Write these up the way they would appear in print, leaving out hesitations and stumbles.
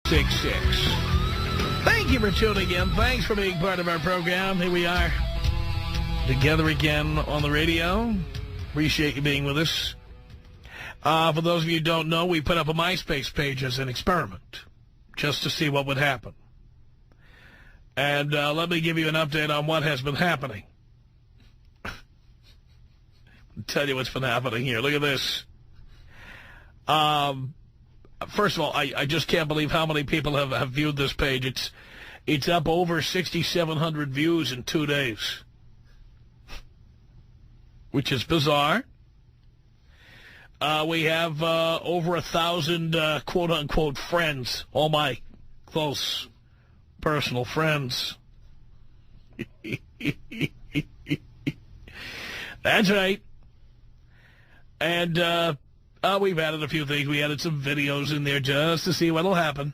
Thank you for tuning in. Thanks for being part of our program. Here we are together again on the radio. Appreciate you being with us. For those of you who don't know, we put up a MySpace page as an experiment just to see what would happen. And let me give you an update on what has been happening. I'll tell you what's been happening here. Look at this. First of all, I just can't believe how many people have viewed this page. It's up over 6,700 views in 2 days, which is bizarre. We have over 1,000 quote-unquote friends, all my close personal friends. That's right. And we've added a few things. We added some videos in there just to see what'll happen.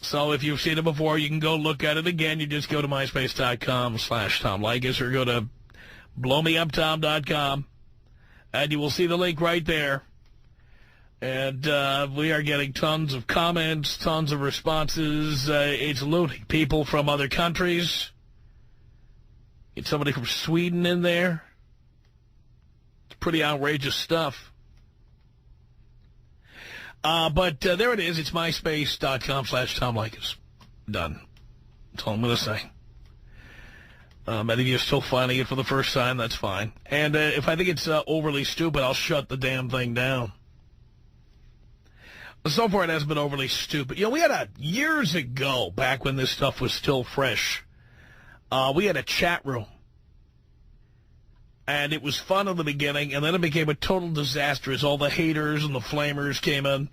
So if you've seen it before, you can go look at it again. You just go to myspace.com/Tom Leykis or go to blowmeuptom.com, and you will see the link right there. And we are getting tons of comments, tons of responses. It's looting. People from other countries. Get somebody from Sweden in there. It's pretty outrageous stuff. But there it is. It's myspace.com/Tom Leykis. Done. That's all I'm going to say. Many of you are still finding it for the first time. That's fine. And if I think it's overly stupid, I'll shut the damn thing down. So far, it hasn't been overly stupid. You know, we had years ago, back when this stuff was still fresh, we had a chat room. And it was fun in the beginning, and then it became a total disaster as all the haters and the flamers came in.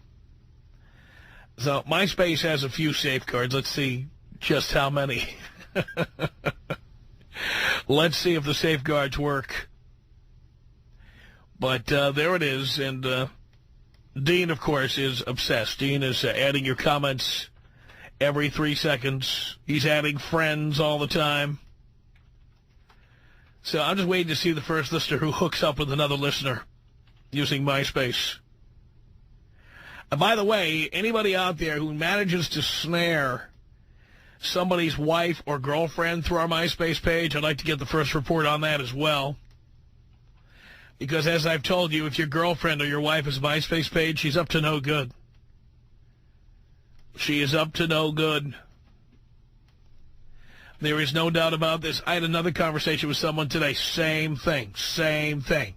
So MySpace has a few safeguards. Let's see just how many. Let's see if the safeguards work. But there it is, and Dean, of course, is obsessed. Dean is adding your comments every 3 seconds. He's adding friends all the time. So I'm just waiting to see the first listener who hooks up with another listener using MySpace. And by the way, anybody out there who manages to snare somebody's wife or girlfriend through our MySpace page, I'd like to get the first report on that as well. Because as I've told you, if your girlfriend or your wife has a MySpace page, she's up to no good. She is up to no good. There is no doubt about this. I had another conversation with someone today. Same thing. Same thing.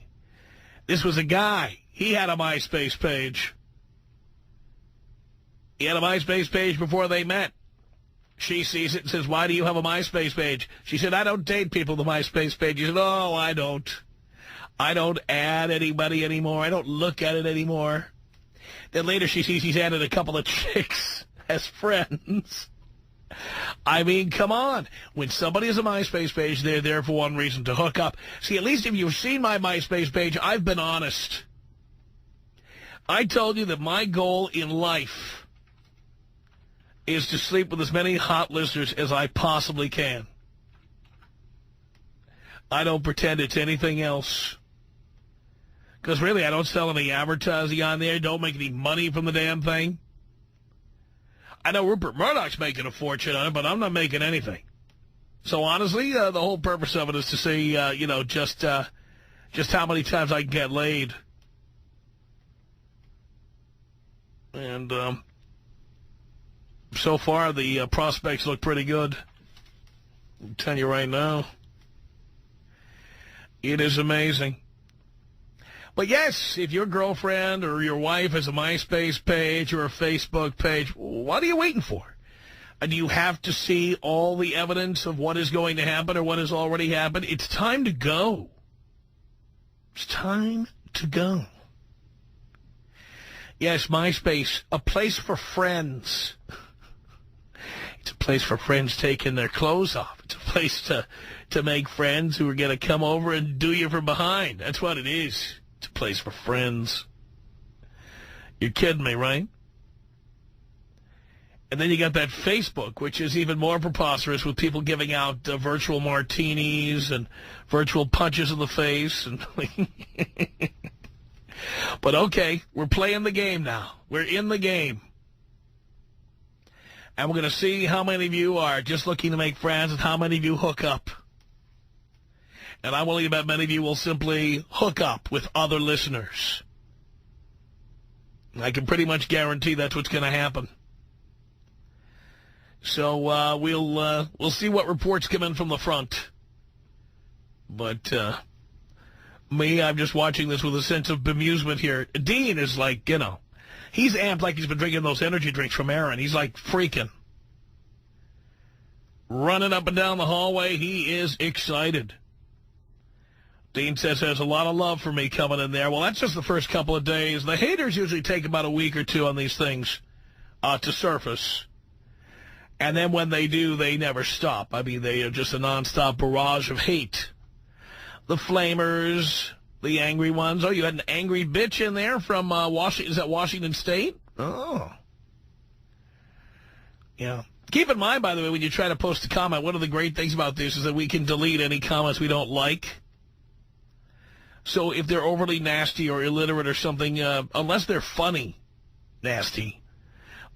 This was a guy. He had a MySpace page. He had a MySpace page before they met. She sees it and says, "Why do you have a MySpace page?" She said, "I don't date people with a MySpace page." He said, "Oh, I don't. I don't add anybody anymore. I don't look at it anymore." Then later she sees he's added a couple of chicks as friends. I mean, come on. When somebody has a MySpace page, they're there for one reason, to hook up. See, at least if you've seen my MySpace page, I've been honest. I told you that my goal in life is to sleep with as many hot listeners as I possibly can. I don't pretend it's anything else. Because really, I don't sell any advertising on there, don't make any money from the damn thing. I know Rupert Murdoch's making a fortune on it, but I'm not making anything. So honestly, the whole purpose of it is to see, just how many times I can get laid. And so far, the prospects look pretty good. I'll tell you right now. It is amazing. But yes, if your girlfriend or your wife has a MySpace page or a Facebook page, what are you waiting for? Do you have to see all the evidence of what is going to happen or what has already happened? It's time to go. It's time to go. Yes, MySpace, a place for friends. It's a place for friends taking their clothes off. It's a place to make friends who are going to come over and do you from behind. That's what it is. It's a place for friends. You're kidding me, right? And then you got that Facebook, which is even more preposterous, with people giving out virtual martinis and virtual punches in the face. And but okay, we're playing the game now. We're in the game. And we're going to see how many of you are just looking to make friends and how many of you hook up. And I'm willing to bet many of you will simply hook up with other listeners. I can pretty much guarantee that's what's going to happen. So we'll see what reports come in from the front. But me, I'm just watching this with a sense of bemusement here. Dean is like, you know, he's amped like he's been drinking those energy drinks from Aaron. He's like freaking. Running up and down the hallway, he is excited. Dean says there's a lot of love for me coming in there. Well, that's just the first couple of days. The haters usually take about a week or two on these things to surface. And then when they do, they never stop. I mean, they are just a nonstop barrage of hate. The flamers, the angry ones. Oh, you had an angry bitch in there from Washington. Is that Washington State? Oh. Yeah. Keep in mind, by the way, when you try to post a comment, one of the great things about this is that we can delete any comments we don't like. So if they're overly nasty or illiterate or something, unless they're funny, nasty,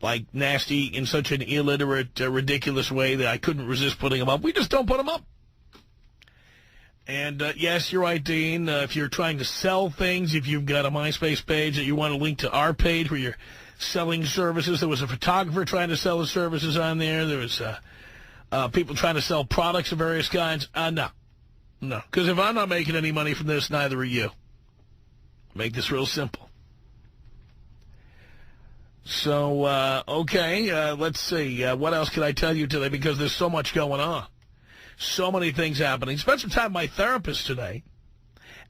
like nasty in such an illiterate, ridiculous way that I couldn't resist putting them up, we just don't put them up. And, yes, you're right, Dean. If you're trying to sell things, if you've got a MySpace page that you want to link to our page where you're selling services, there was a photographer trying to sell the services on there. There was people trying to sell products of various kinds. No. No, because if I'm not making any money from this, neither are you. Make this real simple. So, okay, let's see. What else can I tell you today? Because there's so much going on. So many things happening. Spent some time with my therapist today.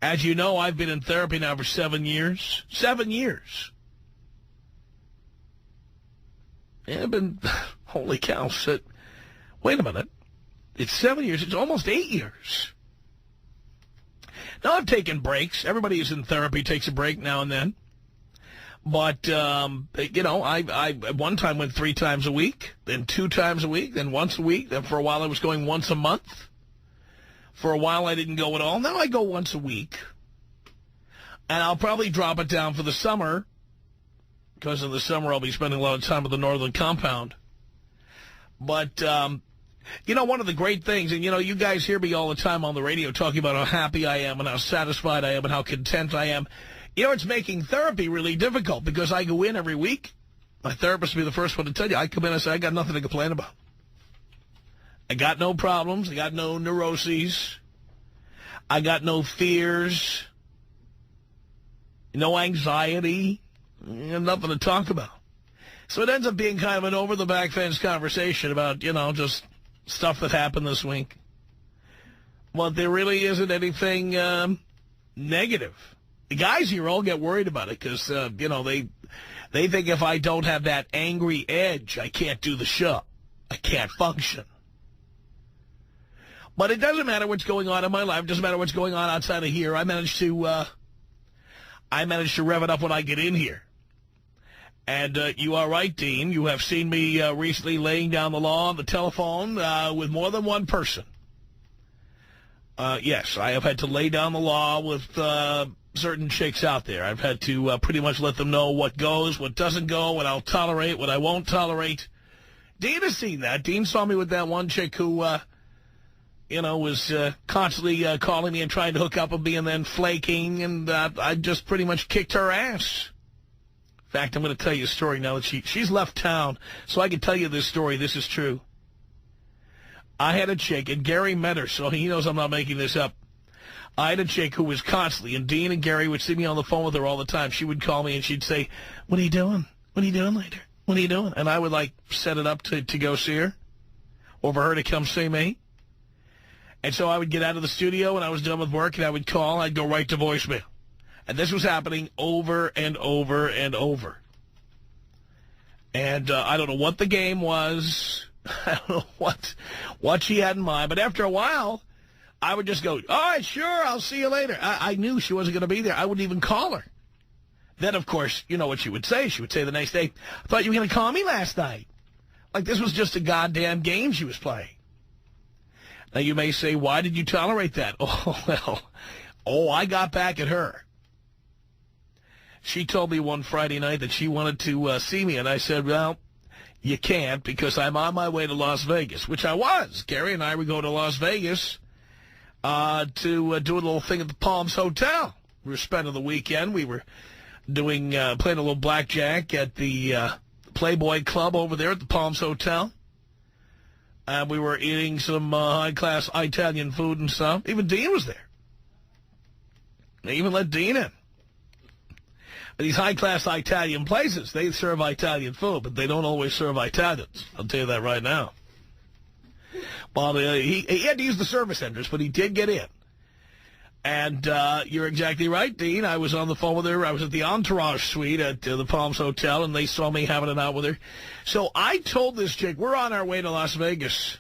As you know, I've been in therapy now for 7 years. 7 years. Yeah, I've been, holy cow. Wait a minute. It's 7 years. It's almost 8 years. Now, I've taken breaks. Everybody who's in therapy takes a break now and then. But, you know, I at one time went 3 times a week, then 2 times a week, then once a week. Then for a while I was going once a month. For a while I didn't go at all. Now I go once a week. And I'll probably drop it down for the summer, because in the summer I'll be spending a lot of time at the Northern Compound. But, you know, one of the great things, and, you know, you guys hear me all the time on the radio talking about how happy I am and how satisfied I am and how content I am. You know, it's making therapy really difficult because I go in every week. My therapist will be the first one to tell you. I come in and say, I got nothing to complain about. I got no problems. I got no neuroses. I got no fears. No anxiety. Nothing to talk about. So it ends up being kind of an over-the-back fence conversation about, you know, just stuff that happened this week. But there really isn't anything negative. The guys here all get worried about it because, you know, they think if I don't have that angry edge, I can't do the show. I can't function. But it doesn't matter what's going on in my life. It doesn't matter what's going on outside of here. I managed to rev it up when I get in here. And you are right, Dean. You have seen me recently laying down the law on the telephone with more than one person. Yes, I have had to lay down the law with certain chicks out there. I've had to pretty much let them know what goes, what doesn't go, what I'll tolerate, what I won't tolerate. Dean has seen that. Dean saw me with that one chick who, you know, was constantly calling me and trying to hook up with me and then flaking, and I just pretty much kicked her ass. In fact, I'm going to tell you a story now that she's left town, so I can tell you this story. This is true. I had a chick, and Gary met her, so he knows I'm not making this up. I had a chick who was constantly, and Dean and Gary would see me on the phone with her all the time. She would call me, and she'd say, what are you doing? What are you doing later? What are you doing? And I would, like, set it up to go see her, or for her to come see me. And so I would get out of the studio, and I was done with work, and I would call. I'd go right to voicemail. And this was happening over and over and over. And I don't know what the game was. I don't know what she had in mind. But after a while, I would just go, all right, sure, I'll see you later. I knew she wasn't going to be there. I wouldn't even call her. Then, of course, you know what she would say. She would say the next day, I thought you were going to call me last night. Like this was just a goddamn game she was playing. Now, you may say, why did you tolerate that? Oh, well, I got back at her. She told me one Friday night that she wanted to see me, and I said, well, You can't, because I'm on my way to Las Vegas, which I was. Gary and I were going to Las Vegas to do a little thing at the Palms Hotel. We were spending the weekend. We were playing a little blackjack at the Playboy Club over there at the Palms Hotel. We were eating some high-class Italian food and stuff. Even Dean was there. They even let Dean in. These high-class Italian places, they serve Italian food, but they don't always serve Italians. I'll tell you that right now. Well, he had to use the service entrance, but he did get in. And you're exactly right, Dean. I was on the phone with her. I was at the Entourage Suite at the Palms Hotel, and they saw me having it out with her. So I told this chick, we're on our way to Las Vegas,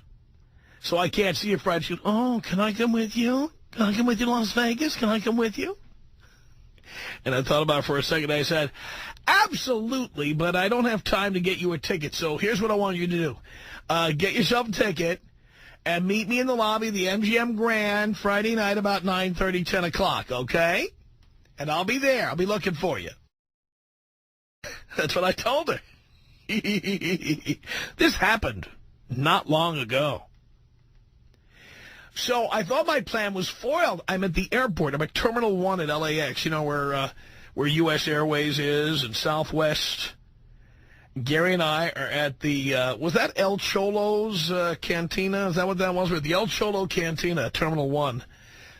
so I can't see your friend. She goes, oh, can I come with you? Can I come with you to Las Vegas? Can I come with you? And I thought about it for a second. I said, absolutely, but I don't have time to get you a ticket. So here's what I want you to do. Get yourself a ticket and meet me in the lobby of the MGM Grand Friday night about 9:30, 10 o'clock, okay? And I'll be there. I'll be looking for you. That's what I told her. This happened not long ago. So I thought my plan was foiled. I'm at the airport. I'm at Terminal 1 at LAX, you know, where U.S. Airways is and Southwest. Gary and I are at the, was that El Cholo's Cantina? Is that what that was? We're at the El Cholo Cantina at Terminal 1,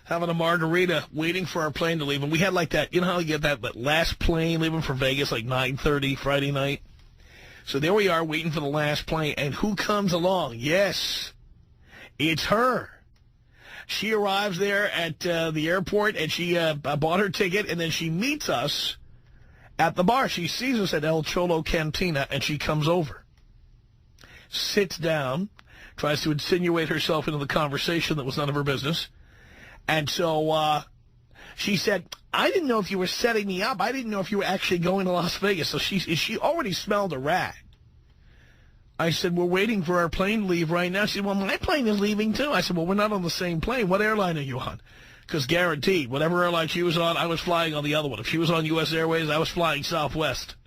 having a margarita, waiting for our plane to leave. And we had like that, you know how you get that last plane leaving for Vegas, like 9:30 Friday night? So there we are waiting for the last plane. And who comes along? Yes, it's her. She arrives there at the airport, and she bought her ticket, and then she meets us at the bar. She sees us at El Cholo Cantina, and she comes over, sits down, tries to insinuate herself into the conversation that was none of her business. And so she said, I didn't know if you were setting me up. I didn't know if you were actually going to Las Vegas. So she already smelled a rat. I said, we're waiting for our plane to leave right now. She said, well, my plane is leaving, too. I said, well, we're not on the same plane. What airline are you on? Because guaranteed, whatever airline she was on, I was flying on the other one. If she was on U.S. Airways, I was flying Southwest.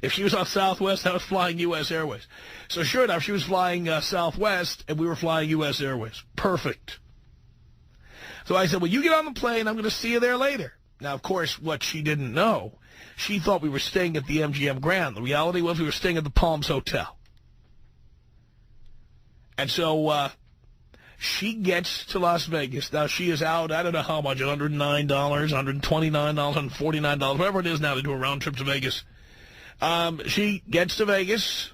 If she was on Southwest, I was flying U.S. Airways. So sure enough, she was flying Southwest, and we were flying U.S. Airways. Perfect. So I said, well, you get on the plane. I'm going to see you there later. Now, of course, what she didn't know, she thought we were staying at the MGM Grand. The reality was we were staying at the Palms Hotel. And so she gets to Las Vegas. Now, she is out, I don't know how much, $109, $129, $149, whatever it is now to do a round trip to Vegas. She gets to Vegas.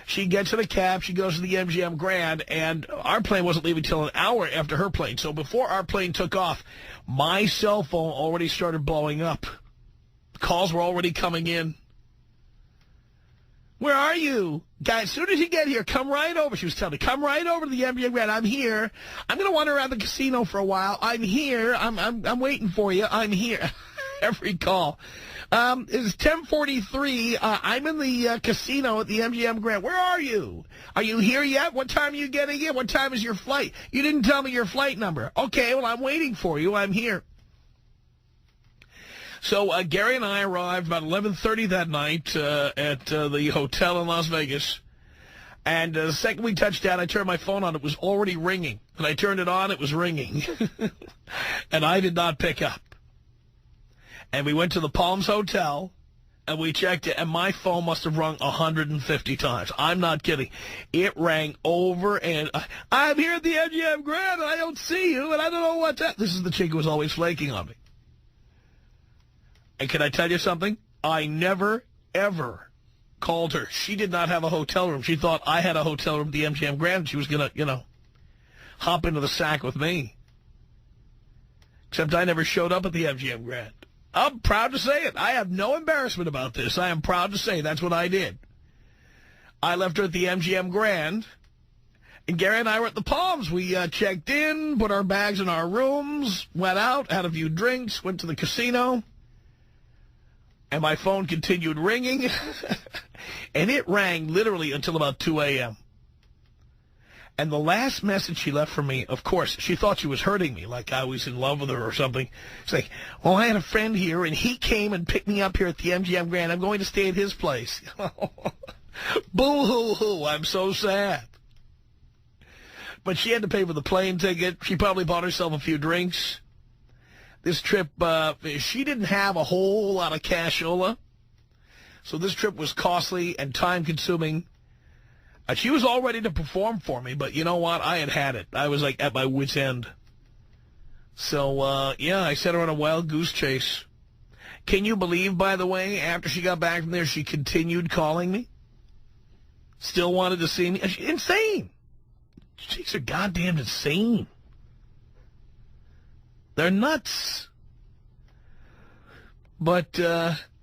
She gets in a cab. She goes to the MGM Grand, and our plane wasn't leaving until an hour after her plane. So before our plane took off, my cell phone already started blowing up. Calls were already coming in. Where are you? Guys, as soon as you get here, come right over. She was telling me, come right over to the MGM Grand. I'm here. I'm going to wander around the casino for a while. I'm here. I'm waiting for you. I'm here. Every call. It's 10:43. I'm in the casino at the MGM Grand. Where are you? Are you here yet? What time are you getting in? What time is your flight? You didn't tell me your flight number. Okay, well, I'm waiting for you. I'm here. So Gary and I arrived about 11:30 that night at the hotel in Las Vegas. And the second we touched down, I turned my phone on. It was already ringing. And I turned it on. It was ringing. And I did not pick up. And we went to the Palms Hotel, and we checked it. And my phone must have rung 150 times. I'm not kidding. It rang over, and I'm here at the MGM Grand, and I don't see you, and I don't know what's that. This is the chick who was always flaking on me. And can I tell you something? I never, ever called her. She did not have a hotel room. She thought I had a hotel room at the MGM Grand. She was going to, hop into the sack with me. Except I never showed up at the MGM Grand. I'm proud to say it. I have no embarrassment about this. I am proud to say that's what I did. I left her at the MGM Grand, and Gary and I were at the Palms. We checked in, put our bags in our rooms, went out, had a few drinks, went to the casino. And my phone continued ringing, and it rang literally until about 2 a.m. And the last message she left for me, of course, she thought she was hurting me, like I was in love with her or something. She's like, well, I had a friend here, and he came and picked me up here at the MGM Grand. I'm going to stay at his place. Boo-hoo-hoo, I'm so sad. But she had to pay for the plane ticket. She probably bought herself a few drinks. This trip, she didn't have a whole lot of cashola. So this trip was costly and time-consuming. She was all ready to perform for me, but you know what? I had it. I was, like, at my wit's end. So, yeah, I set her on a wild goose chase. Can you believe, by the way, after she got back from there, she continued calling me? Still wanted to see me? Insane. Chicks are goddamn insane. They're nuts. But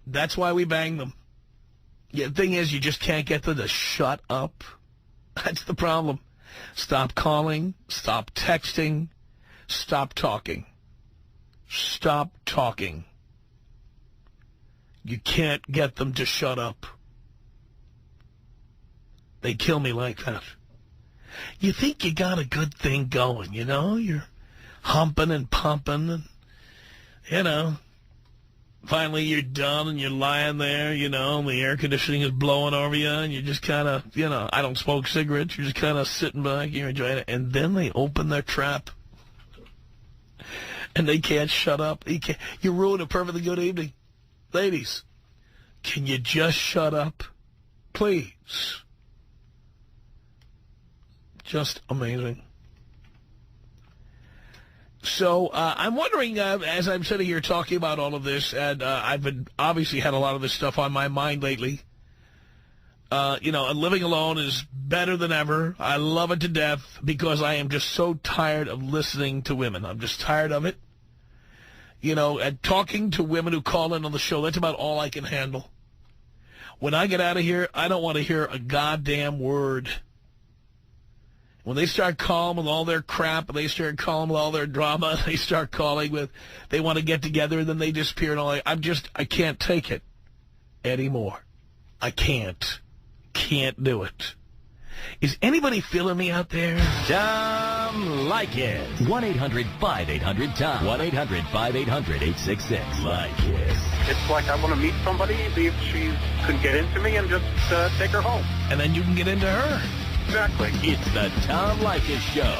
that's why we bang them. Yeah, the thing is, you just can't get them to shut up. That's the problem. Stop calling. Stop texting. Stop talking. Stop talking. You can't get them to shut up. They kill me like that. You think you got a good thing going, you know? You're humping and pumping, and, you know, finally you're done and you're lying there, you know, and the air conditioning is blowing over you, and you're just kind of, you know, I don't smoke cigarettes, you're just kind of sitting back, you're enjoying it, and then they open their trap, and they can't shut up. You ruin a perfectly good evening. Ladies, can you just shut up? Please. Just amazing. So I'm wondering, as I'm sitting here talking about all of this, and I've obviously had a lot of this stuff on my mind lately. You know, living alone is better than ever. I love it to death because I am just so tired of listening to women. I'm just tired of it. You know, and talking to women who call in on the show, that's about all I can handle. When I get out of here, I don't want to hear a goddamn word. When they start calling with all their crap, and they start calling with all their drama, they start calling with, they want to get together, and then they disappear, and all that. I can't take it anymore. I can't do it. Is anybody feeling me out there? Tom Leykis. 1-800-5800-TOM. 1-800-5800-866. Leykis. It's like I want to meet somebody, see if she could get into me, and just take her home. And then you can get into her. Exactly. It's the Tom Leykis Show.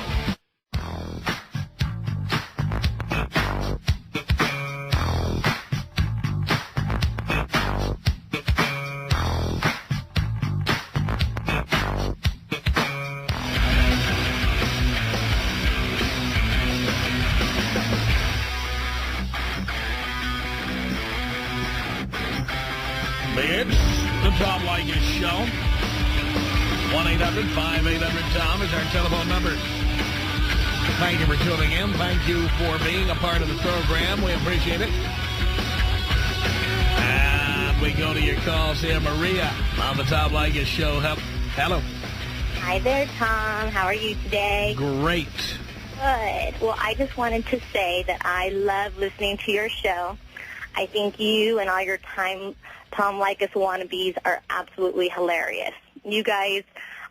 It's the Tom Leykis Show. 1-800-5800-TOM is our telephone number. Thank you for tuning in. Thank you for being a part of the program. We appreciate it. And we go to your calls here. Maria on the Tom Leykis Show. Hello. Hi there, Tom. How are you today? Great. Good. Well, I just wanted to say that I love listening to your show. I think you and all your Tom Leykis wannabes are absolutely hilarious. You guys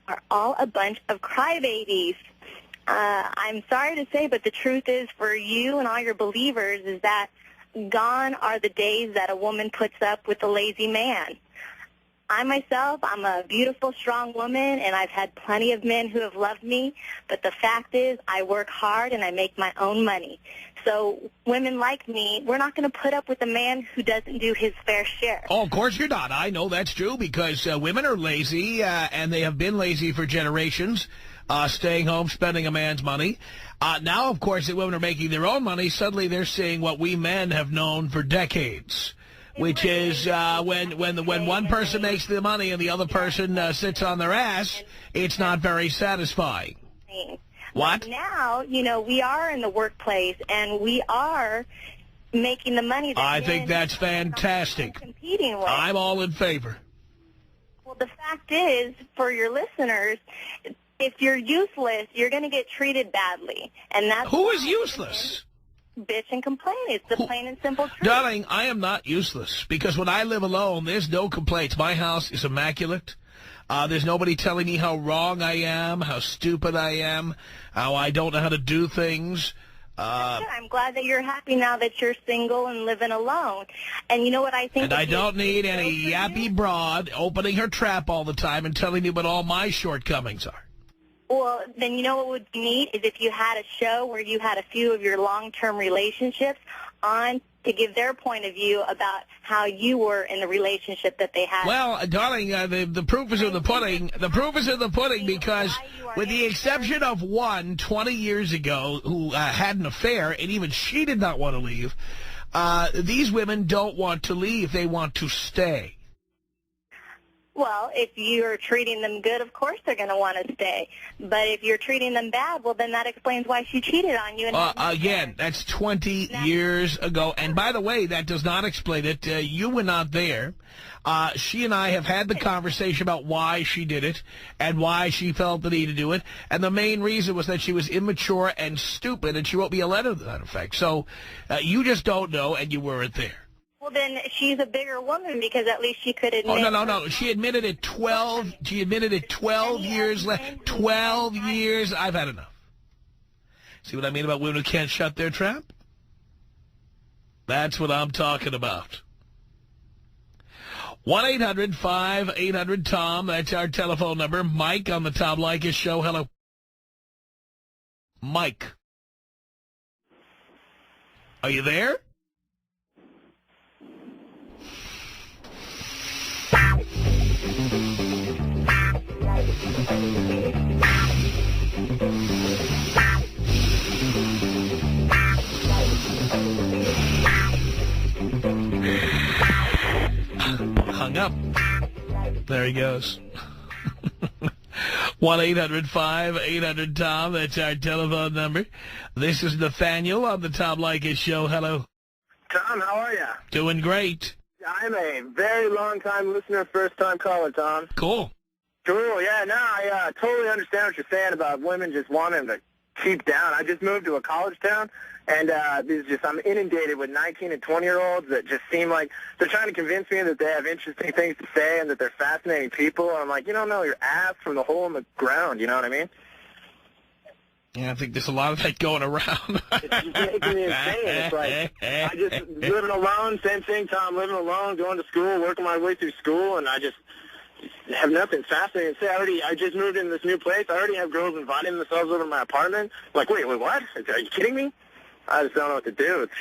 are all a bunch of crybabies. I'm sorry to say, but the truth is for you and all your believers is that gone are the days that a woman puts up with a lazy man. I myself, I'm a beautiful, strong woman, and I've had plenty of men who have loved me, but the fact is I work hard and I make my own money. So women like me, we're not going to put up with a man who doesn't do his fair share. Oh, of course you're not. I know that's true because women are lazy, and they have been lazy for generations, staying home, spending a man's money. Now, of course, that women are making their own money. Suddenly they're seeing what we men have known for decades, which is when one person makes the money and the other person sits on their ass, it's not very satisfying. What? But now, you know, we are in the workplace, and we are making the money that I think that's fantastic. Competing with. I'm all in favor. Well, the fact is, for your listeners, if you're useless, you're going to get treated badly. And that's Who is useless? Bitch and complain. It's the plain and simple truth. Darling, I am not useless because when I live alone, there's no complaints. My house is immaculate. There's nobody telling me how wrong I am, how stupid I am, how I don't know how to do things. I'm glad that you're happy now that you're single and living alone. And you know what I think? And I don't need any yappy broad opening her trap all the time and telling me what all my shortcomings are. Well, then you know what would be neat is if you had a show where you had a few of your long-term relationships on to give their point of view about how you were in the relationship that they had. Well, darling, the proof is in the pudding. The proof is in the pudding because with the exception of one 20 years ago who had an affair, and even she did not want to leave, these women don't want to leave. They want to stay. Well, if you're treating them good, of course they're going to want to stay. But if you're treating them bad, well, then that explains why she cheated on you. And again, that's 20 years ago. And by the way, that does not explain it. You were not there. She and I have had the conversation about why she did it and why she felt the need to do it. And the main reason was that she was immature and stupid, and she wrote me a letter to that effect. So you just don't know, and you weren't there. Well, then she's a bigger woman because at least she could admit. Oh, no. She admitted it 12. She admitted it 12 years later. 12 years. I've had enough. See what I mean about women who can't shut their trap? That's what I'm talking about. 1-800-5800-TOM. That's our telephone number. Mike on the Tom Leykis Show. Hello. Mike. Are you there? Hung up. There he goes. 1-800-5800-TOM. That's our telephone number. This is Nathaniel on the Tom Leykis Show. Hello. Tom, how are you? Doing great. I'm a very long-time listener, first-time caller, Tom. Cool. Cool, yeah, no, I totally understand what you're saying about women just wanting to keep down. I just moved to a college town, and I'm inundated with 19 and 20-year-olds that just seem like they're trying to convince me that they have interesting things to say and that they're fascinating people. And I'm like, you don't know your ass from the hole in the ground, you know what I mean? Yeah, I think there's a lot of that going around. It's just making me insane. It's like, I just, living alone, same thing, Tom, living alone, going to school, working my way through school, and I just have nothing fascinating to say. I just moved into this new place. I already have girls inviting themselves over to my apartment. I'm like, wait, what? Are you kidding me? I just don't know what to do. It's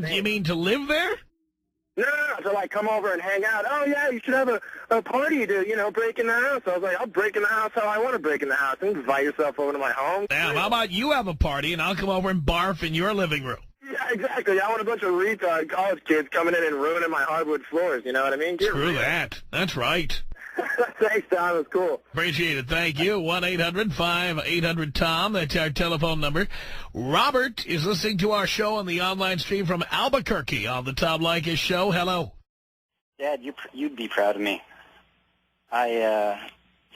you mean to live there? No, to like come over and hang out. Oh, yeah, you should have a party to, break in the house. I was like, I'll break in the house how I want to break in the house. And invite yourself over to my home. Damn, how about you have a party and I'll come over and barf in your living room? Yeah, exactly. I want a bunch of retard college kids coming in and ruining my hardwood floors. You know what I mean? Screw that. That's right. Thanks, Tom. It was cool. Appreciate it. Thank you. 1-800-5800-TOM. That's our telephone number. Robert is listening to our show on the online stream from Albuquerque on the Tom Leykis Show. Hello. Dad, you'd be proud of me.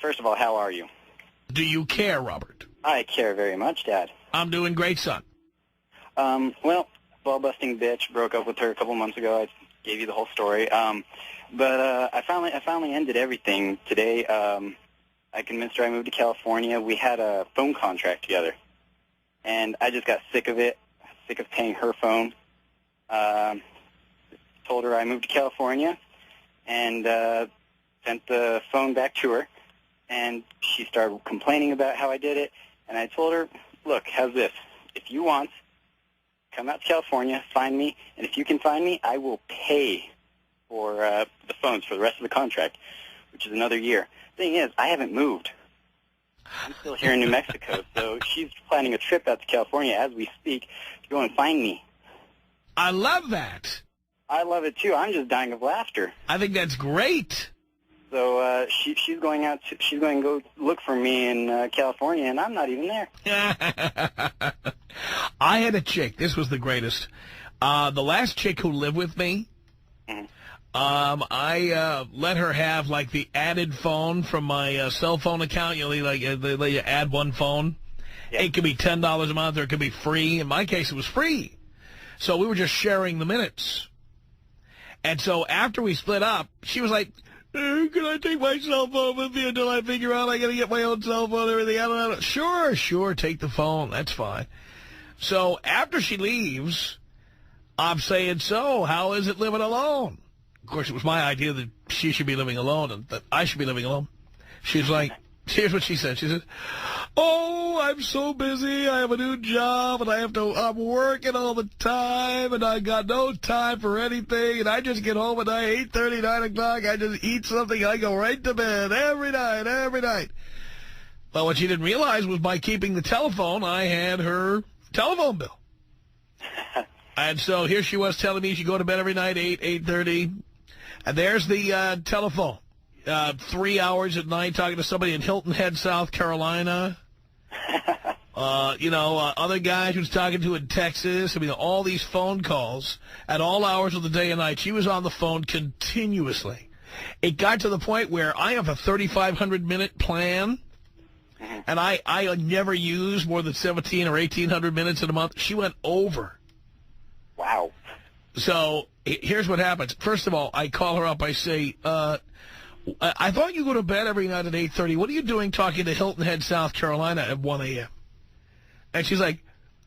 First of all, how are you? Do you care, Robert? I care very much, Dad. I'm doing great, son. Well, ball-busting bitch, broke up with her a couple months ago. I gave you the whole story. But I finally ended everything today. I convinced her I moved to California. We had a phone contract together, and I just got sick of it, sick of paying her phone. Told her I moved to California, and sent the phone back to her, and she started complaining about how I did it. And I told her, look, how's this? If you want, come out to California, find me, and if you can find me, I will pay for the phones for the rest of the contract, which is another year. Thing is, I haven't moved. I'm still here in New Mexico, so she's planning a trip out to California as we speak to go and find me. I love that. I love it, too. I'm just dying of laughter. I think that's great. So she's going to go look for me in California, and I'm not even there. I had a chick. This was the greatest. The last chick who lived with me, I let her have, like, the added phone from my cell phone account. They let you add one phone. Yeah. It could be $10 a month or it could be free. In my case, it was free. So we were just sharing the minutes. And so after we split up, she was like, can I take my cell phone with me until I figure out I got to get my own cell phone and everything? I don't know. Sure, take the phone. That's fine. So after she leaves, I'm saying, so how is it living alone? Of course, it was my idea that she should be living alone and that I should be living alone. She's like, here's what she said. She said, oh, I'm so busy. I have a new job, and I'm working all the time, and I got no time for anything, and I just get home at night, 8:30, 9 o'clock. I just eat something. I go right to bed every night. But what she didn't realize was by keeping the telephone, I had her telephone bill. And so here she was telling me she go to bed every night, 8:30, and there's the telephone. 3 hours at night talking to somebody in Hilton Head, South Carolina. Other guys who was talking to in Texas. I mean, all these phone calls at all hours of the day and night. She was on the phone continuously. It got to the point where I have a 3,500-minute plan, and I never use more than 1,700 or 1,800 minutes in a month. She went over. Wow. So here's what happens. First of all, I call her up. I say, I thought you go to bed every night at 8:30. What are you doing talking to Hilton Head, South Carolina at 1 a.m.? And she's like,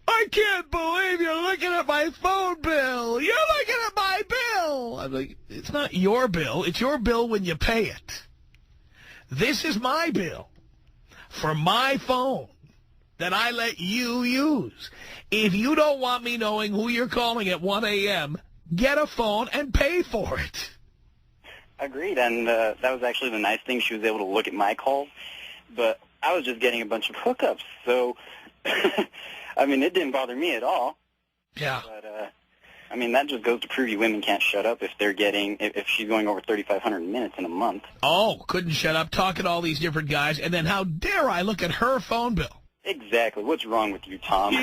I can't believe you're looking at my phone bill. You're looking at my bill. I'm like, it's not your bill. It's your bill when you pay it. This is my bill for my phone that I let you use. If you don't want me knowing who you're calling at 1 a.m., get a phone and pay for it. Agreed, and that was actually the nice thing. She was able to look at my calls, but I was just getting a bunch of hookups, so, I mean, it didn't bother me at all. Yeah. But, I mean, that just goes to prove you women can't shut up if she's going over 3,500 minutes in a month. Oh, couldn't shut up, talking to all these different guys, and then how dare I look at her phone bill? Exactly. What's wrong with you, Tom?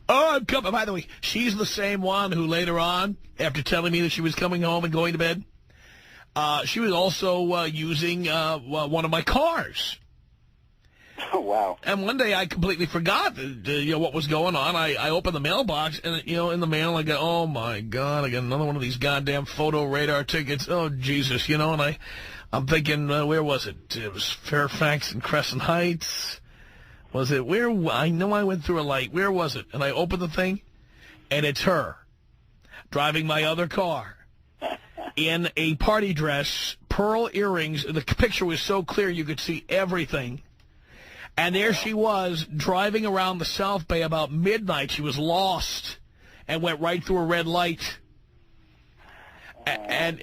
Oh, I'm coming. By the way, she's the same one who later on, after telling me that she was coming home and going to bed, she was also using one of my cars. Oh, wow. And one day I completely forgot what was going on. I opened the mailbox, and, in the mail I go, oh, my God, I got another one of these goddamn photo radar tickets. Oh, Jesus, and I'm thinking, where was it? It was Fairfax and Crescent Heights. Was it where? I know I went through a light. Where was it? And I opened the thing, and it's her driving my other car in a party dress, pearl earrings. The picture was so clear you could see everything. And there she was driving around the South Bay about midnight. She was lost and went right through a red light. And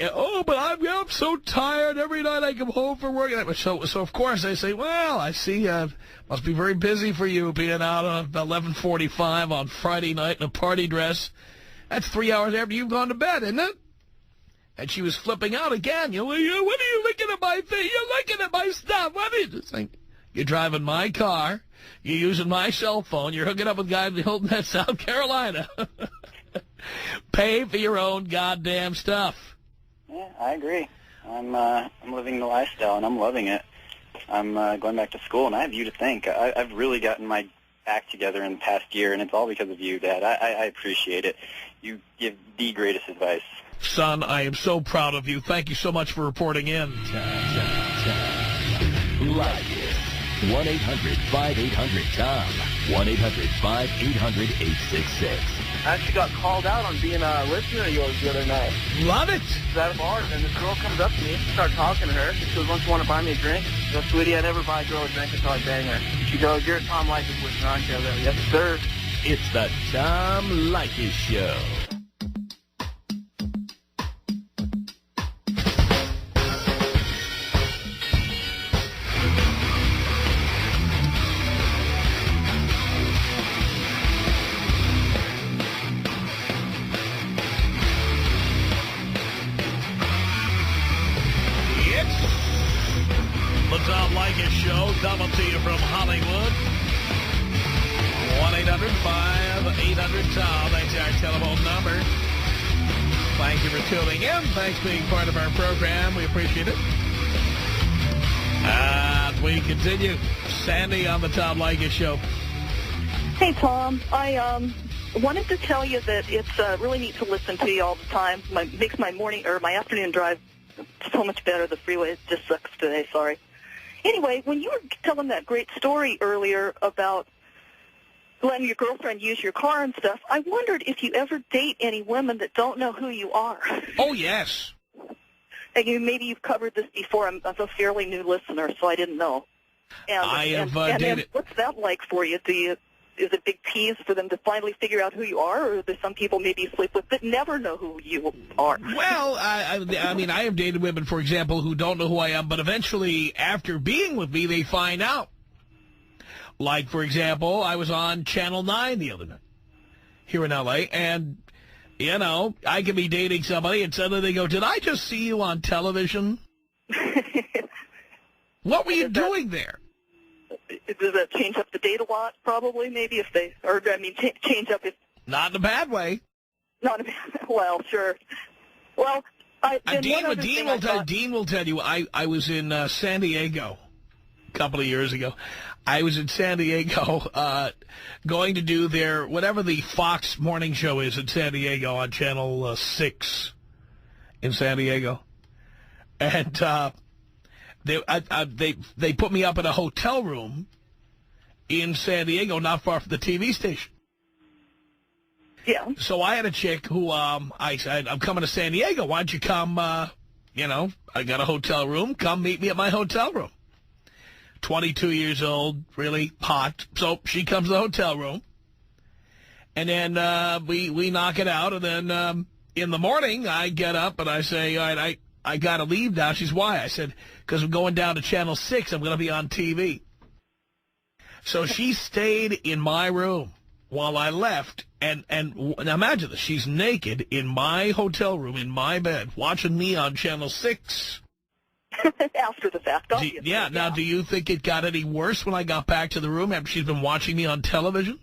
but I'm so tired. Every night I come home from work. So of course I say, well, I see. Must be very busy for you being out at 11:45 on Friday night in a party dress. That's 3 hours after you've gone to bed, isn't it? And she was flipping out again. What are you looking at my thing? You're looking at my stuff. What is this thing? You're driving my car. You're using my cell phone. You're hooking up with guys in Hilton Head, South Carolina. Pay for your own goddamn stuff. Yeah, I agree. I'm living the lifestyle, and I'm loving it. I'm going back to school, and I have you to thank. I've really gotten my act together in the past year, and it's all because of you, Dad. I appreciate it. You give the greatest advice. Son, I am so proud of you. Thank you so much for reporting in. Like it. 1-800-5800-TOM. 1-800-5800-866. I actually got called out on being a listener of yours the other night. Love it. I was at a bar, and this girl comes up to me, start talking to her. She goes, "Don't you want to buy me a drink?" I go, "Sweetie, I never buy a girl a drink until I bang her." She goes, "You're Tom Leykis listener, aren't you?" I go, "Yes, sir." It's the Tom Leykis Show. Tom Leykis Show, coming to you from Hollywood. 1-800-5800-TOM. That's our telephone number. Thank you for tuning in. Thanks for being part of our program. We appreciate it. As we continue, Sandy on the Tom Leykis Show. Hey, Tom. I wanted to tell you that it's really neat to listen to you all the time. Makes my morning or my afternoon drive so much better. The freeway just sucks today. Sorry. Anyway, when you were telling that great story earlier about letting your girlfriend use your car and stuff. I wondered if you ever date any women that don't know who you are. Oh, yes. And maybe you've covered this before. I'm a fairly new listener, so I didn't know. And, I have and dated. what's that like for you? Is it a big tease for them to finally figure out who you are, or are there some people maybe you sleep with that never know who you are? Well, I mean, I have dated women, for example, who don't know who I am, but eventually, after being with me, they find out. Like, for example, I was on Channel 9 the other night here in L.A., and, you know, I could be dating somebody, and suddenly they go, did I just see you on television? What were you doing there? Does that change up the date a lot, probably, maybe, if they, or, I mean, change up if... Not in a bad way. Not in a bad, well, sure. Well, Dean will tell you, I was in San Diego a couple of years ago. I was in San Diego going to do their, whatever the Fox morning show is in San Diego on Channel 6 in San Diego. And they put me up in a hotel room in San Diego, not far from the TV station. Yeah. So I had a chick who I said, I'm coming to San Diego. Why don't you come, you know, I got a hotel room. Come meet me at my hotel room. 22 years old, really hot. So she comes to the hotel room. And then we knock it out. And then in the morning, I get up and I say, all right, I got to leave now. She's, why? I said, because I'm going down to Channel 6. I'm going to be on TV. So she stayed in my room while I left. And now imagine this. She's naked in my hotel room, in my bed, watching me on Channel 6. After the fact, obviously. Yeah. Now, do you think it got any worse when I got back to the room after she's been watching me on television?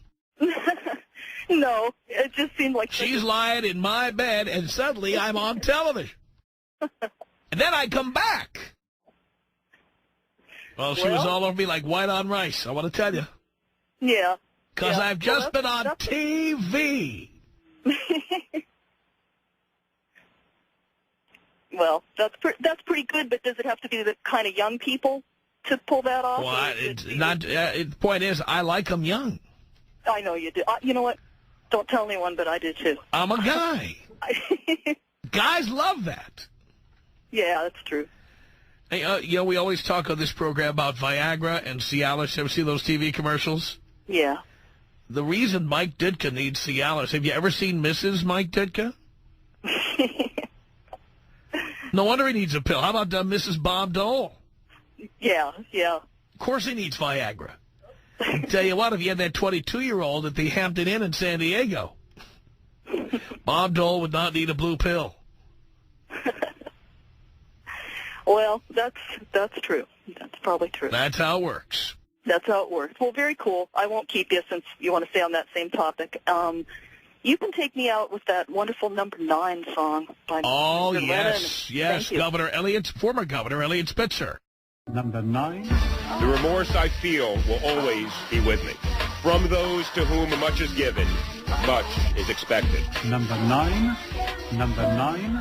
No. It just seemed like... She's lying in my bed, and suddenly I'm on television. And then I come back. Well, she was all over me like white on rice, I want to tell you. Yeah. Because I've just been on TV. Well, that's pretty good, but does it have to be the kind of young people to pull that off? Well, the point is, I like them young. I know you do. You know what? Don't tell anyone, but I do too. I'm a guy. Guys love that. Yeah, that's true. Hey, you know, we always talk on this program about Viagra and Cialis. Ever see those TV commercials? Yeah. The reason Mike Ditka needs Cialis, have you ever seen Mrs. Mike Ditka? No wonder he needs a pill. How about Mrs. Bob Dole? Yeah. Of course he needs Viagra. I tell you what, if you had that 22-year-old at the Hampton Inn in San Diego, Bob Dole would not need a blue pill. Well, that's true. That's probably true. That's how it works. That's how it works. Well, very cool. I won't keep you since you want to stay on that same topic. You can take me out with that wonderful Number 9 song by Oh, Mr. yes, Lennon. former Governor Elliot Spitzer. Number 9. The remorse I feel will always be with me. From those to whom much is given, much is expected. Number 9. Number 9.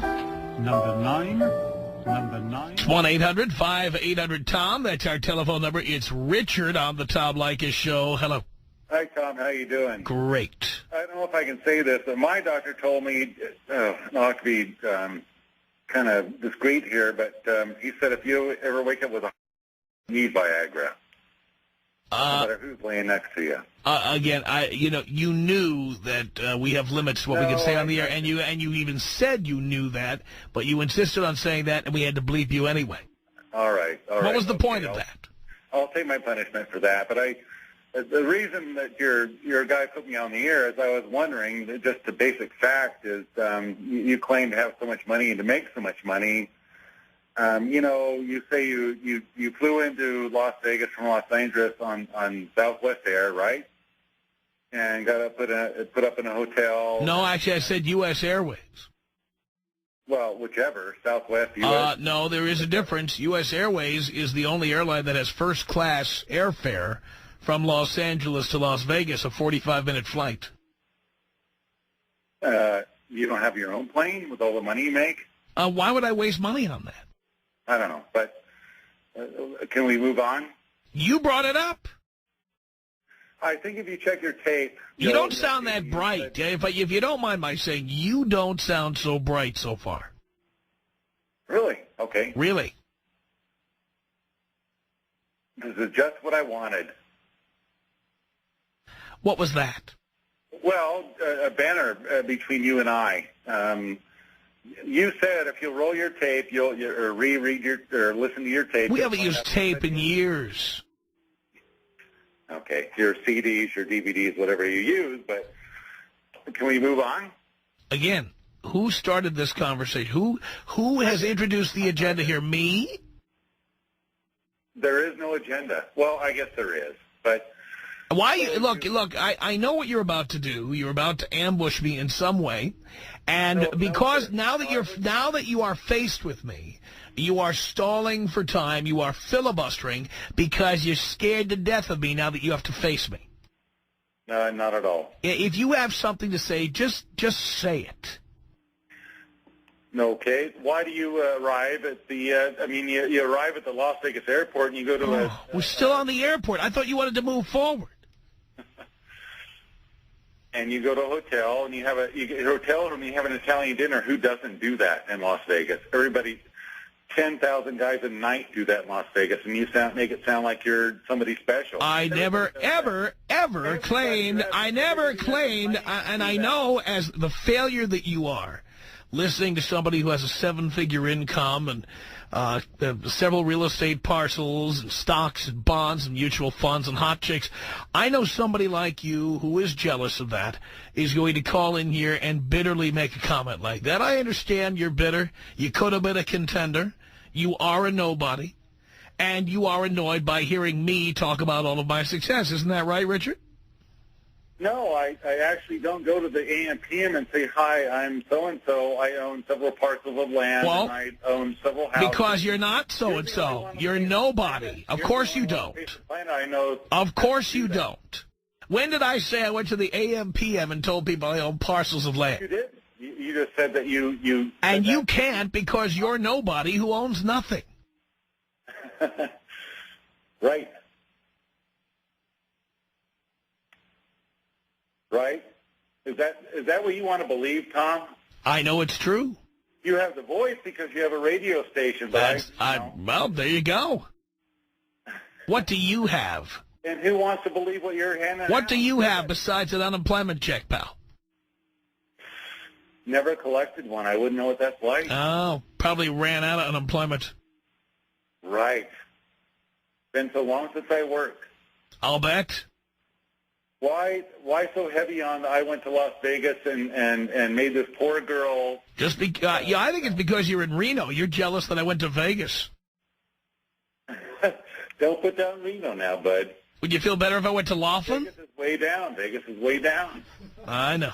Number 9. Number 9. It's 1-800-5800-TOM. That's our telephone number. It's Richard on the Tom Leykis Show. Hello. Hi, Tom. How you doing? Great. I don't know if I can say this, but my doctor told me, not to be kind of discreet here, but he said if you ever wake up with a you need Viagra, no matter who's laying next to you. Again, you knew that we have limits to what we can say on the air, and you even said you knew that, but you insisted on saying that, and we had to bleep you anyway. All right. What was the point of that? I'll take my punishment for that, but the reason that your guy put me on the air is I was wondering, just the basic fact is you claim to have so much money and to make so much money. You say you flew into Las Vegas from Los Angeles on Southwest Air, right? And got put up in a hotel. No, actually, I said U.S. Airways. Well, whichever, Southwest, U.S. No, there is a difference. U.S. Airways is the only airline that has first-class airfare from Los Angeles to Las Vegas, a 45-minute flight. You don't have your own plane with all the money you make? Why would I waste money on that? I don't know, but can we move on? You brought it up. I think if you check your tape... You don't sound that bright. If you don't mind my saying, you don't sound so bright so far. Really? Okay. Really? This is just what I wanted. What was that? Well, a banner between you and I. You said if you'll roll your tape, or reread or listen to your tape. We haven't used tape in years. Okay, your CDs, your DVDs, whatever you use, but can we move on? Again, who started this conversation? Who has introduced the agenda here? Me? There is no agenda. Well, I guess there is, but... Why? Look, I know what you're about to do. You're about to ambush me in some way, and because now that you are faced with me, you are stalling for time, you are filibustering because you're scared to death of me now that you have to face me. No, not at all. If you have something to say, just say it. Okay. Why do you arrive at the, you arrive at the Las Vegas airport and you go to we're still on the airport. I thought you wanted to move forward. And you go to a hotel and you have a hotel room and you have an Italian dinner. Who doesn't do that in Las Vegas? Everybody, 10,000 guys a night do that in Las Vegas, and you make it sound like you're somebody special. I never, ever claimed, and I know as the failure that you are, listening to somebody who has a 7-figure income and several real estate parcels and stocks and bonds and mutual funds and hot chicks, I know somebody like you who is jealous of that is going to call in here and bitterly make a comment like that. I understand you're bitter. You could have been a contender. You are a nobody. And you are annoyed by hearing me talk about all of my success. Isn't that right, Richard? No, I actually don't go to the AM/PM and say, hi, I'm so-and-so. I own several parcels of land, and I own several houses. Because you're not so-and-so. You're nobody. Of course you don't. Of course you don't. When did I say I went to the AM/PM and told people I own parcels of land? You did. You just said that you and you can't because you're nobody who owns nothing. Right. Right? Is that what you want to believe, Tom? I know it's true. You have the voice because you have a radio station. But well, there you go. What do you have? And who wants to believe what you're handing out? What do you have besides an unemployment check, pal? Never collected one. I wouldn't know what that's like. Oh, probably ran out of unemployment. Right. Been so long since I worked. I'll bet. Why so heavy on I went to Las Vegas and made this poor girl... Just because, yeah, I think it's because you're in Reno. You're jealous that I went to Vegas. Don't put down Reno now, bud. Would you feel better if I went to Laughlin? Vegas is way down. Vegas is way down. I know.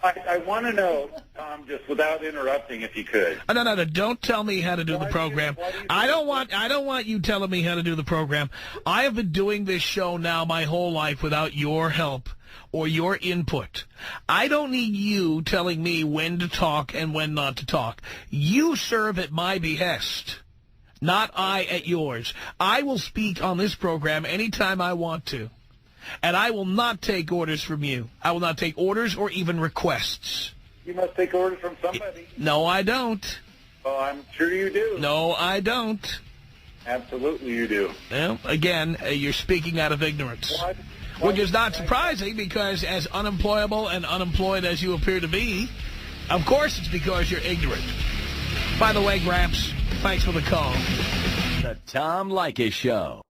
I want to know, Tom, just without interrupting, if you could. No. Don't tell me how to do the program. I don't want you telling me how to do the program. I have been doing this show now my whole life without your help or your input. I don't need you telling me when to talk and when not to talk. You serve at my behest, not I at yours. I will speak on this program anytime I want to. And I will not take orders from you. I will not take orders or even requests. You must take orders from somebody. No, I don't. Well, I'm sure you do. No, I don't. Absolutely you do. Well, again, you're speaking out of ignorance. Which is not surprising because as unemployable and unemployed as you appear to be, of course it's because you're ignorant. By the way, Gramps, thanks for the call. The Tom Leykis Show.